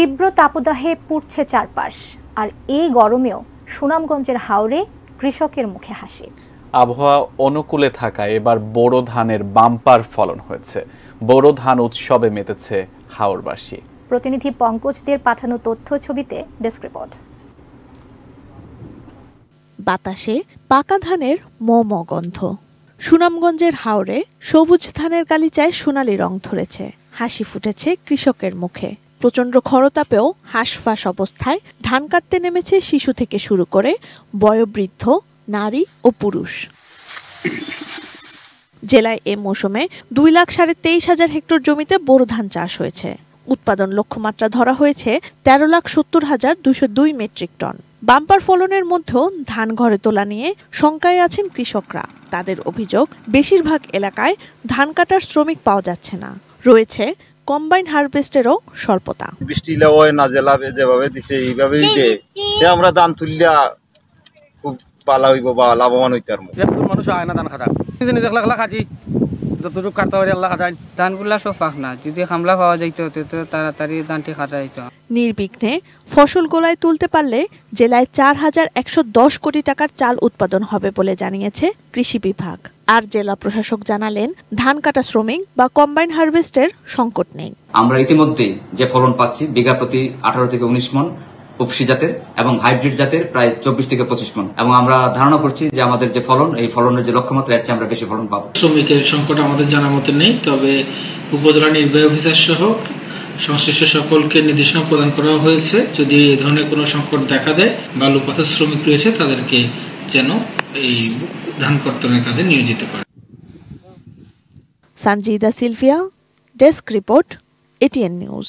তীব্র তাপদাহে পুড়ছে চারপাশ, আর এই গরমেও সুনামগঞ্জের হাওরে কৃষকের মুখে হাসি। আবহাওয়া অনুকূলে থাকায় এবার বোরো ধানের বাম্পার ফলন হয়েছে। বোরো ধান উৎসবে মেতেছে হাওরবাসী। প্রতিনিধি পঙ্কজদের পাঠানো তথ্য ছবিতে ডেস্ক রিপোর্ট। বাতাসে পাকা ধানের ম গন্ধ। সুনামগঞ্জের হাওরে সবুজ ধানের গালিচায় সোনালি রং ধরেছে, হাসি ফুটেছে কৃষকের মুখে। প্রচণ্ড খরতাপেও হাঁসফাঁস অবস্থায় ধান কাটতে নেমেছে শিশু থেকে শুরু করে বয়োবৃদ্ধ, নারী ও পুরুষ। জেলায় এ মৌসুমে 2,23,000 হেক্টর জমিতে বোরো ধান চাষ হয়েছে। উৎপাদন লক্ষ্যমাত্রা ধরা হয়েছে 13,70,202 মেট্রিক টন। বাম্পার ফলনের মধ্যেও ধান ঘরে তোলা নিয়ে শঙ্কায় আছেন কৃষকরা। তাদের অভিযোগ, বেশিরভাগ এলাকায় ধান কাটার শ্রমিক পাওয়া যাচ্ছে না। রয়েছে কম্বাইন হারভেস্টেরও স্বল্পতা। বৃষ্টি না জেলাবে যেভাবে দিছে এইভাবেই দেয়, আমরা ধান তুললে খুব ভালো হইব বা লাভবান হইতে পারবো। মানুষ আয় না ধান খাটা, নিজে দেখলা খাজি যতটুকু কাটতে পারি আল্লাহ খাটাই। ধানগুলা সব পাক না, যদি খামলা পাওয়া যাইত তো তাড়াতাড়ি ধানটি কাটা যেত। নির্বিঘ্নে ফসল গোলায় তুলতে পারলে জেলায় 4,110 কোটি টাকার চাল উৎপাদন হবে বলে জানিয়েছে কৃষি বিভাগ। আর জেলা প্রশাসক জানালেন, ধান কাটা শ্রমিক বা কম্বাইন হারভেস্টের সংকট নেই। আমরা ইতিমধ্যে যে ফলন পাচ্ছি বিঘা প্রতি 18 থেকে 19 মন উপসি জাতের এবং হাইব্রিড জাতের প্রায় 24 থেকে 25 মন, এবং আমরা ধারণা করছি যে আমাদের যে ফলন, এই ফলনের যে লক্ষ্যমাত্রা এর চেয়ে আমরা বেশি ফলন পাবো। শ্রমিকের সংকট আমাদের জানা মতে নেই, তবে উপজেলা নির্বাহী অফিসার সহ সংশ্লিষ্ট সকলকে নির্দেশনা প্রদান করা হয়েছে, যদি এই ধরনের কোনো সংকট দেখা দেয়, বালুপথের শ্রমিক রয়েছে তাদেরকে যেন এই ধান কর্তনের কাজে নিয়োজিত করে। Sanjida Sylvia, desk report, ATN news.